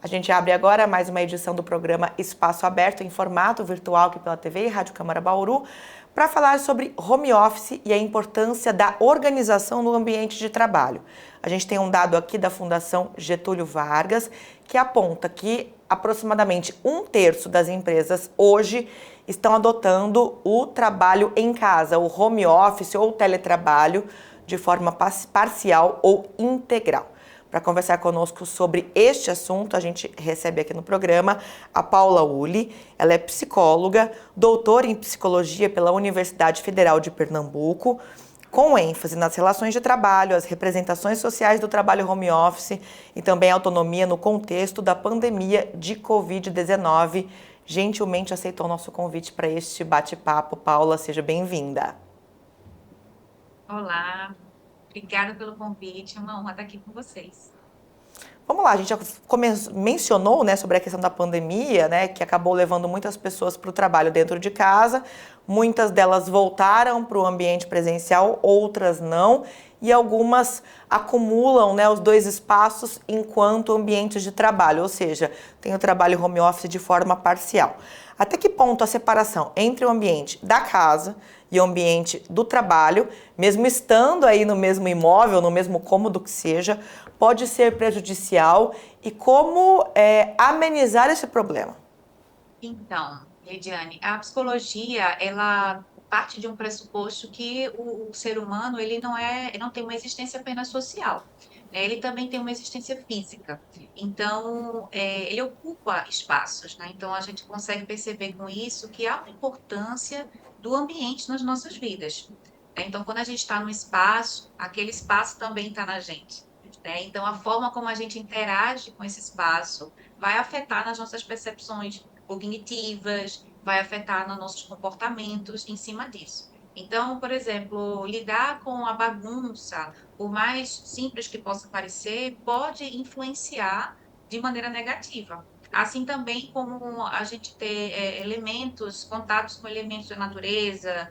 A gente abre agora mais uma edição do programa Espaço Aberto em formato virtual aqui pela TV e Rádio Câmara Bauru para falar sobre home office e a importância da organização no ambiente de trabalho. A gente tem um dado aqui da Fundação Getúlio Vargas que aponta que aproximadamente 1/3 das empresas hoje estão adotando o trabalho em casa, o home office ou o teletrabalho de forma parcial ou integral. Para conversar conosco sobre este assunto, a gente recebe aqui no programa a Paula Ulli. Ela é psicóloga, doutora em psicologia pela Universidade Federal de Pernambuco, com ênfase nas relações de trabalho, as representações sociais do trabalho home office e também a autonomia no contexto da pandemia de Covid-19. Gentilmente aceitou o nosso convite para este bate-papo. Paula, seja bem-vinda. Olá, obrigada pelo convite, é uma honra estar aqui com vocês. Vamos lá, a gente já mencionou, né, sobre a questão da pandemia, né, que acabou levando muitas pessoas para o trabalho dentro de casa, muitas delas voltaram para o ambiente presencial, outras não, e algumas acumulam, né, os dois espaços enquanto ambientes de trabalho, ou seja, tem o trabalho home office de forma parcial. Até que ponto a separação entre o ambiente da casa e o ambiente do trabalho, mesmo estando aí no mesmo imóvel, no mesmo cômodo que seja, pode ser prejudicial e como amenizar esse problema? Então, Lidiane, a psicologia, ela parte de um pressuposto que o ser humano, ele não tem uma existência apenas social, né? Ele também tem uma existência física. Então, ele ocupa espaços, né? Então, a gente consegue perceber com isso que há uma importância do ambiente nas nossas vidas, né? Então, quando a gente está no espaço, aquele espaço também está na gente, né? Então, a forma como a gente interage com esse espaço vai afetar nas nossas percepções cognitivas, vai afetar nos nossos comportamentos em cima disso. Então, por exemplo, lidar com a bagunça, por mais simples que possa parecer, pode influenciar de maneira negativa. Assim também como a gente ter elementos, contatos com elementos da natureza,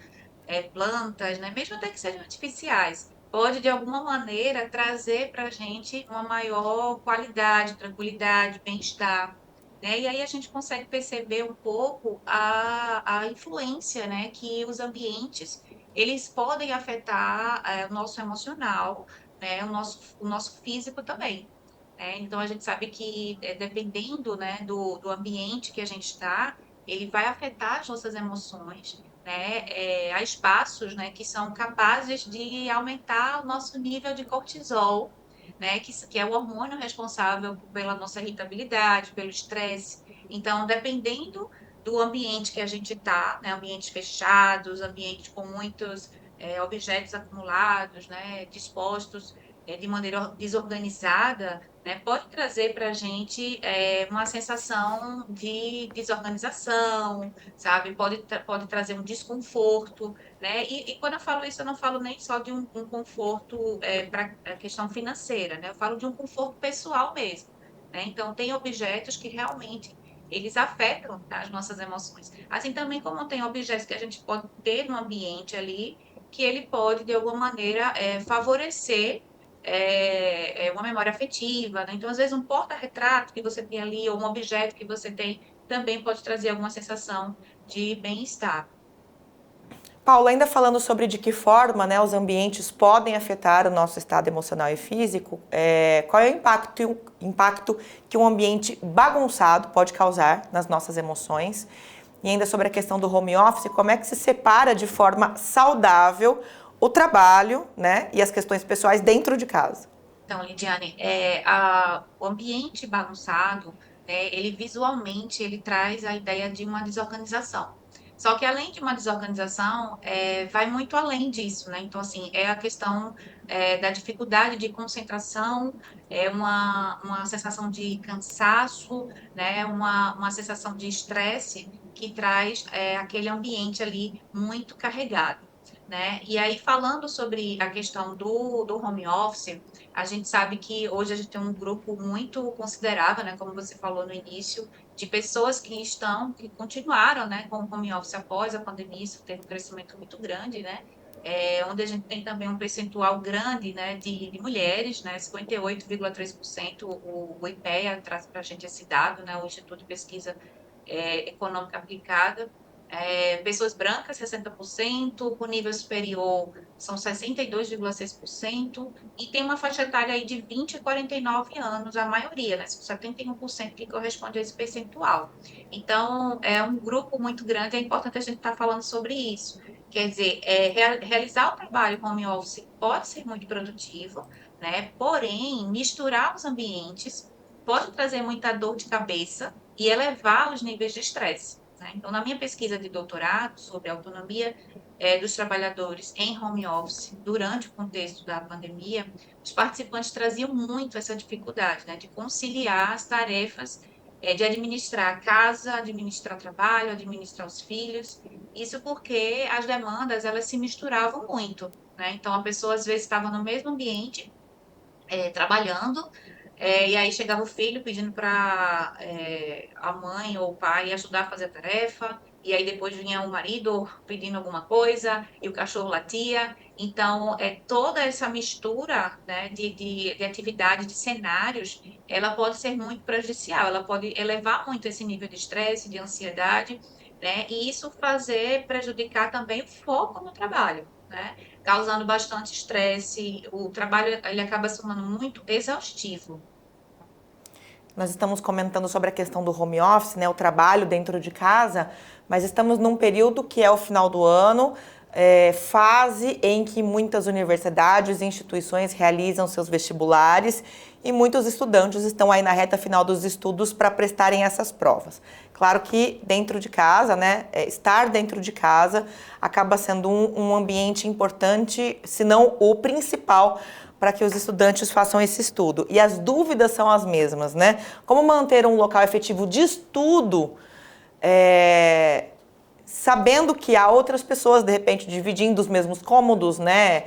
plantas, né? Mesmo até que sejam artificiais, pode de alguma maneira trazer para a gente uma maior qualidade, tranquilidade, bem-estar, né? E aí a gente consegue perceber um pouco a influência, né, que os ambientes eles podem afetar o nosso emocional, né, o nosso físico também. Né? Então a gente sabe que dependendo, né, do ambiente que a gente está, ele vai afetar as nossas emoções, né? Há espaços, né, que são capazes de aumentar o nosso nível de cortisol, né, que é o hormônio responsável pela nossa irritabilidade, pelo estresse. Então, dependendo do ambiente que a gente está, né, ambientes fechados, ambientes com muitos objetos acumulados, né, dispostos de maneira desorganizada, né, pode trazer para a gente uma sensação de desorganização, sabe? Pode trazer um desconforto, né? E quando eu falo isso, eu não falo nem só de um conforto para a questão financeira, né? Eu falo de um conforto pessoal mesmo, né? Então, tem objetos que realmente eles afetam, tá, as nossas emoções. Assim também como tem objetos que a gente pode ter no ambiente ali, que ele pode, de alguma maneira, favorecer uma memória afetiva, né? Então, às vezes, um porta-retrato que você tem ali, ou um objeto que você tem, também pode trazer alguma sensação de bem-estar. Paula, ainda falando sobre de que forma, né, os ambientes podem afetar o nosso estado emocional e físico, qual é o impacto que um ambiente bagunçado pode causar nas nossas emoções? E ainda sobre a questão do home office, como é que se separa de forma saudável o trabalho, né, e as questões pessoais dentro de casa? Então, Lidiane, o ambiente bagunçado, né, ele visualmente ele traz a ideia de uma desorganização. Só que além de uma desorganização, vai muito além disso, né? Então, assim, é a questão da dificuldade de concentração, uma sensação de cansaço, né? Uma sensação de estresse que traz aquele ambiente ali muito carregado, né? E aí, falando sobre a questão do home office, a gente sabe que hoje a gente tem um grupo muito considerável, né, como você falou no início, de pessoas que continuaram, né, com o home office após a pandemia, isso teve um crescimento muito grande, né? onde a gente tem também um percentual grande, né, de mulheres, né, 58,3%, o IPEA traz para a gente esse dado, né, o Instituto de Pesquisa Econômica Aplicada. Pessoas brancas, 60%, com nível superior são 62,6%, e tem uma faixa etária aí de 20 a 49 anos, a maioria, né, 71% que corresponde a esse percentual. Então, é um grupo muito grande, é importante a gente estar falando sobre isso. Quer dizer, realizar o trabalho home office pode ser muito produtivo, né? Porém, misturar os ambientes pode trazer muita dor de cabeça e elevar os níveis de estresse, né? Então, na minha pesquisa de doutorado sobre a autonomia dos trabalhadores em home office durante o contexto da pandemia, os participantes traziam muito essa dificuldade, né, de conciliar as tarefas de administrar a casa, administrar o trabalho, administrar os filhos. Isso porque as demandas, elas se misturavam muito, né? Então, a pessoa, às vezes, estava no mesmo ambiente, trabalhando, e aí chegava o filho pedindo para a mãe ou o pai ajudar a fazer a tarefa, e aí depois vinha o marido pedindo alguma coisa, e o cachorro latia. Então, toda essa mistura, né, de atividade, de cenários, ela pode ser muito prejudicial, ela pode elevar muito esse nível de estresse, de ansiedade, né, e isso prejudicar também o foco no trabalho, né? Causando bastante estresse, o trabalho ele acaba se tornando muito exaustivo. Nós estamos comentando sobre a questão do home office, né, o trabalho dentro de casa, mas estamos num período que é o final do ano, fase em que muitas universidades e instituições realizam seus vestibulares e muitos estudantes estão aí na reta final dos estudos para prestarem essas provas. Claro que dentro de casa, né, estar dentro de casa acaba sendo um ambiente importante, se não o principal, para que os estudantes façam esse estudo. E as dúvidas são as mesmas, né? Como manter um local efetivo de estudo, sabendo que há outras pessoas, de repente, dividindo os mesmos cômodos, né?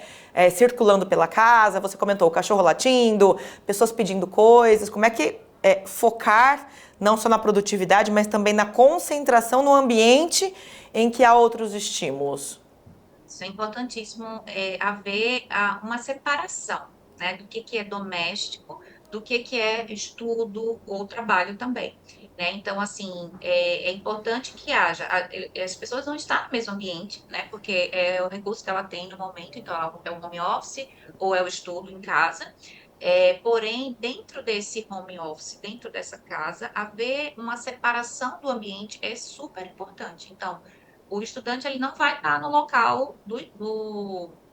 Circulando pela casa, você comentou o cachorro latindo, pessoas pedindo coisas. Como é que focar não só na produtividade, mas também na concentração no ambiente em que há outros estímulos? Isso é importantíssimo, haver uma separação, né, do que é doméstico, do que é estudo ou trabalho também, né? Então, assim, é importante que haja, as pessoas não estão no mesmo ambiente, né, porque é o recurso que ela tem no momento, então é o home office ou é o estudo em casa. Porém, dentro desse home office, dentro dessa casa, haver uma separação do ambiente é super importante. Então, o estudante ele não vai estar no local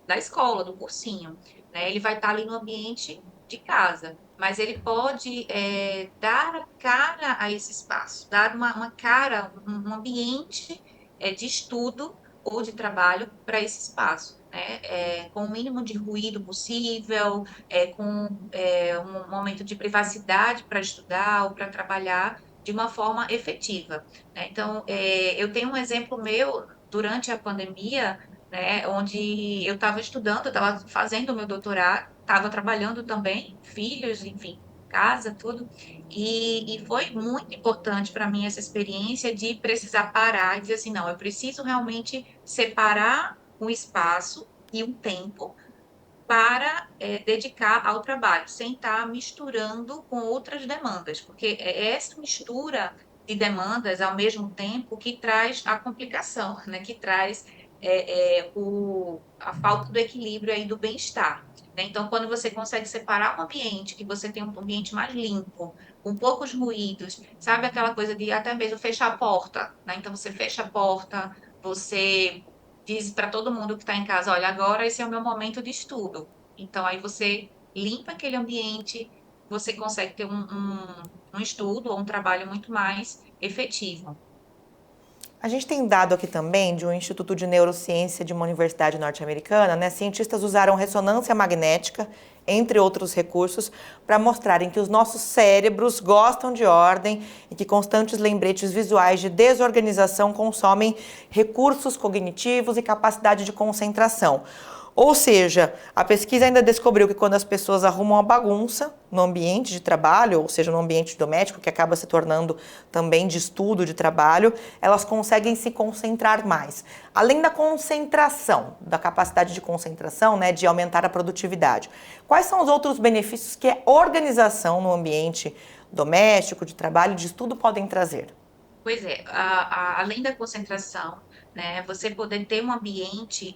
da escola, do cursinho, né? Ele vai estar ali no ambiente de casa, mas ele pode dar a cara a esse espaço, dar uma cara, um ambiente de estudo ou de trabalho para esse espaço, né? Com o mínimo de ruído possível, com um momento de privacidade para estudar ou para trabalhar de uma forma efetiva, né? Então, eu tenho um exemplo meu durante a pandemia, né, onde eu estava estudando, eu estava fazendo o meu doutorado, estava trabalhando também, filhos, enfim, casa, tudo, e foi muito importante para mim essa experiência de precisar parar e dizer assim, não, eu preciso realmente separar um espaço e um tempo para dedicar ao trabalho, sem estar misturando com outras demandas, porque é essa mistura de demandas ao mesmo tempo que traz a complicação, né? Que traz a falta do equilíbrio aí do bem-estar, né? Então, quando você consegue separar um ambiente, que você tem um ambiente mais limpo, com poucos ruídos, sabe aquela coisa de até mesmo fechar a porta, né? Então, você fecha a porta, você diz para todo mundo que está em casa, olha, agora esse é o meu momento de estudo. Então, aí você limpa aquele ambiente, você consegue ter um estudo ou um trabalho muito mais efetivo. A gente tem dado aqui também de um Instituto de Neurociência de uma universidade norte-americana, né? Cientistas usaram ressonância magnética, entre outros recursos, para mostrarem que os nossos cérebros gostam de ordem e que constantes lembretes visuais de desorganização consomem recursos cognitivos e capacidade de concentração. Ou seja, a pesquisa ainda descobriu que quando as pessoas arrumam a bagunça no ambiente de trabalho, ou seja, no ambiente doméstico, que acaba se tornando também de estudo de trabalho, elas conseguem se concentrar mais. Além da concentração, da capacidade de concentração, né, de aumentar a produtividade. Quais são os outros benefícios que a organização no ambiente doméstico, de trabalho, de estudo podem trazer? Pois é, além da concentração, né, você poder ter um ambiente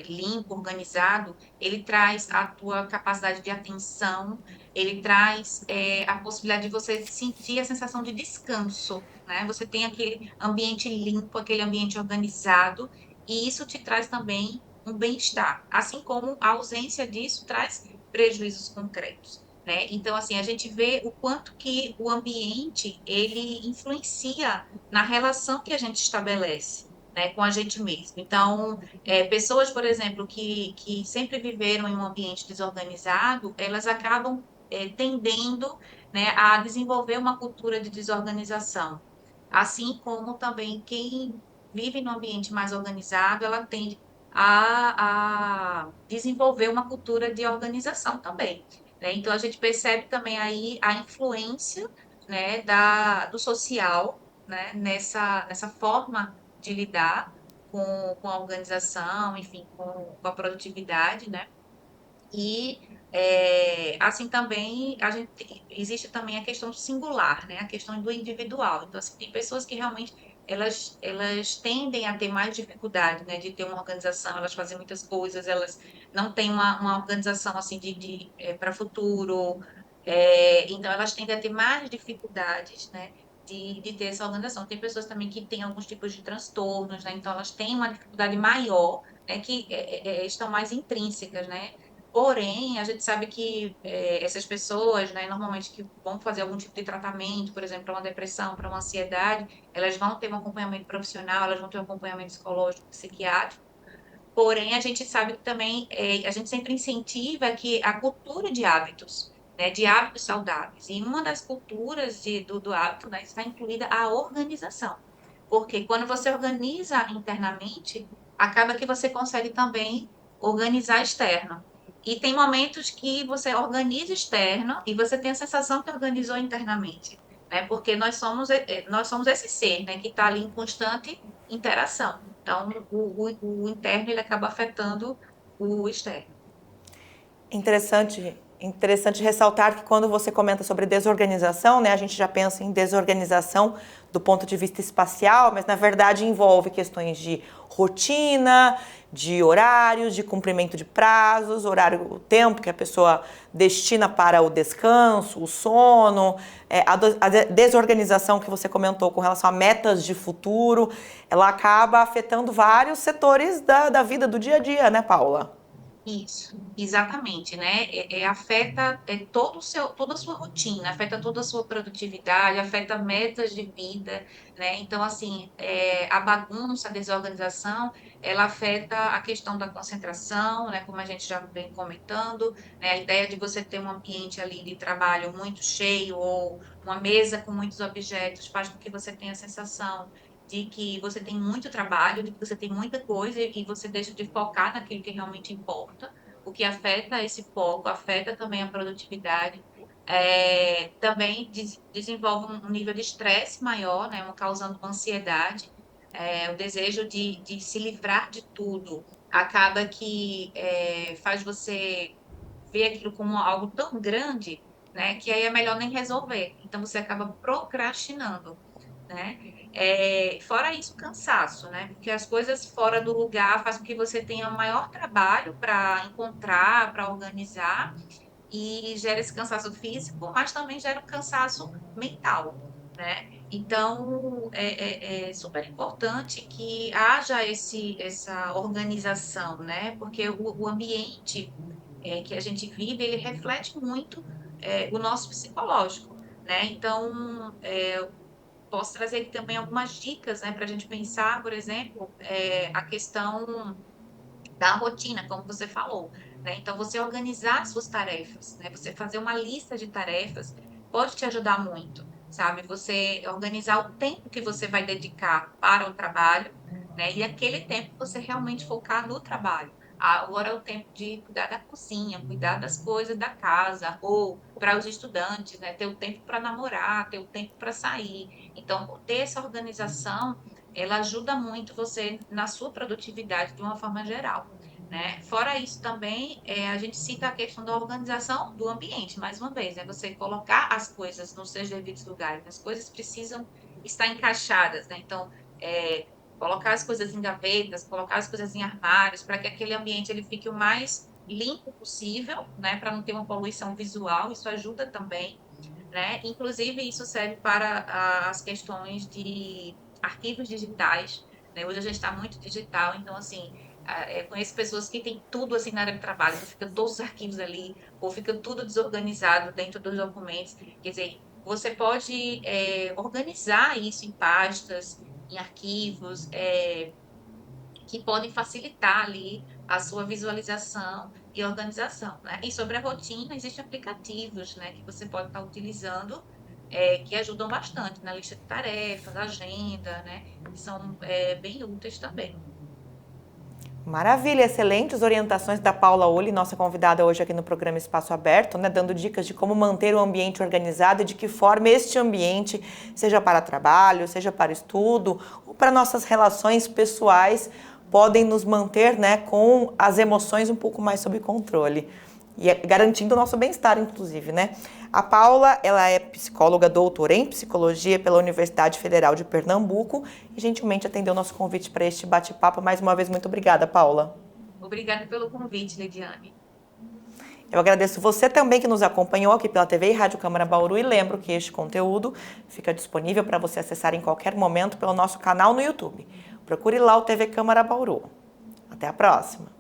limpo, organizado, ele traz a tua capacidade de atenção, ele traz a possibilidade de você sentir a sensação de descanso, né? Você tem aquele ambiente limpo, aquele ambiente organizado, e isso te traz também um bem-estar, assim como a ausência disso traz prejuízos concretos. Né? Então, assim, a gente vê o quanto que o ambiente, ele influencia na relação que a gente estabelece, né, com a gente mesmo. Então, pessoas, por exemplo, que sempre viveram em um ambiente desorganizado, elas acabam tendendo, né, a desenvolver uma cultura de desorganização. Assim como também quem vive num ambiente mais organizado, ela tende a desenvolver uma cultura de organização também. Né? Então, a gente percebe também aí a influência, né, do social, né, nessa forma de lidar com a organização, enfim, com a produtividade, né? E assim também existe também a questão singular, né? A questão do individual. Então, assim, tem pessoas que realmente elas tendem a ter mais dificuldade, né, de ter uma organização, elas fazem muitas coisas, elas não têm uma organização assim para futuro, então elas tendem a ter mais dificuldades, né, de ter essa organização. Tem pessoas também que têm alguns tipos de transtornos, né? Então elas têm uma dificuldade maior, né, que estão mais intrínsecas, né? Porém, a gente sabe que essas pessoas, né, normalmente que vão fazer algum tipo de tratamento, por exemplo, para uma depressão, para uma ansiedade, elas vão ter um acompanhamento profissional, elas vão ter um acompanhamento psicológico, psiquiátrico. Porém, a gente sabe que também a gente sempre incentiva que a cultura de hábitos, né, de hábitos saudáveis. E uma das culturas do hábito, né, está incluída a organização. Porque quando você organiza internamente, acaba que você consegue também organizar externo. E tem momentos que você organiza externo e você tem a sensação que organizou internamente, né? Porque nós somos esse ser, né, que está ali em constante interação. Então, o interno ele acaba afetando o externo. Interessante ressaltar que quando você comenta sobre desorganização, né, a gente já pensa em desorganização do ponto de vista espacial, mas na verdade envolve questões de rotina, de horários, de cumprimento de prazos, horário, o tempo que a pessoa destina para o descanso, o sono, a desorganização que você comentou com relação a metas de futuro, ela acaba afetando vários setores da vida do dia a dia, né, Paula? Isso, exatamente, né? Afeta toda a sua rotina, afeta toda a sua produtividade, afeta metas de vida, né? Então, assim, a bagunça, a desorganização, ela afeta a questão da concentração, né? Como a gente já vem comentando, né? A ideia de você ter um ambiente ali de trabalho muito cheio ou uma mesa com muitos objetos faz com que você tenha a sensação de que você tem muito trabalho, de que você tem muita coisa e você deixa de focar naquilo que realmente importa, o que afeta esse foco, afeta também a produtividade, também desenvolve um nível de estresse maior, né, causando uma ansiedade, o desejo de se livrar de tudo, acaba que faz você ver aquilo como algo tão grande, né, que aí é melhor nem resolver. Então você acaba procrastinando, né? Fora isso, cansaço, né? Porque as coisas fora do lugar fazem com que você tenha maior trabalho para encontrar, para organizar, e gera esse cansaço físico, mas também gera um cansaço mental, né? Então, é super importante que haja essa organização, né? Porque o ambiente que a gente vive, ele reflete muito o nosso psicológico, né? Então, posso trazer aqui também algumas dicas, né, para a gente pensar, por exemplo, a questão da rotina, como você falou, né? Então, você organizar suas tarefas, né? Você fazer uma lista de tarefas pode te ajudar muito, sabe? Você organizar o tempo que você vai dedicar para o trabalho, né? E aquele tempo você realmente focar no trabalho. Agora é o tempo de cuidar da cozinha, cuidar das coisas da casa, ou para os estudantes, né, ter o tempo para namorar, ter o tempo para sair. Então, ter essa organização, ela ajuda muito você na sua produtividade de uma forma geral, né? Fora isso também, a gente cita a questão da organização do ambiente, mais uma vez, é você colocar as coisas nos seus devidos lugares, as coisas precisam estar encaixadas, né? Então, colocar as coisas em gavetas, colocar as coisas em armários, para que aquele ambiente ele fique o mais limpo possível, né? Para não ter uma poluição visual, isso ajuda também, né? Inclusive, isso serve para as questões de arquivos digitais, né? Hoje a gente está muito digital, então, assim, conheço pessoas que têm tudo, assim, na área de trabalho, então fica todos os arquivos ali, ou fica tudo desorganizado dentro dos documentos. Quer dizer, você pode organizar isso em pastas, em arquivos, que podem facilitar ali a sua visualização e organização, né? E sobre a rotina, existem aplicativos, né, que você pode estar utilizando, que ajudam bastante na lista de tarefas, agenda, né, que são bem úteis também. Maravilha, excelentes orientações da Paula Olli, nossa convidada hoje aqui no programa Espaço Aberto, né, dando dicas de como manter o ambiente organizado e de que forma este ambiente, seja para trabalho, seja para estudo ou para nossas relações pessoais, podem nos manter, né, com as emoções um pouco mais sob controle. E garantindo o nosso bem-estar, inclusive, né? A Paula, ela é psicóloga, doutora em psicologia pela Universidade Federal de Pernambuco e gentilmente atendeu o nosso convite para este bate-papo. Mais uma vez, muito obrigada, Paula. Obrigada pelo convite, Lidiane. Eu agradeço você também que nos acompanhou aqui pela TV e Rádio Câmara Bauru e lembro que este conteúdo fica disponível para você acessar em qualquer momento pelo nosso canal no YouTube. Procure lá o TV Câmara Bauru. Até a próxima!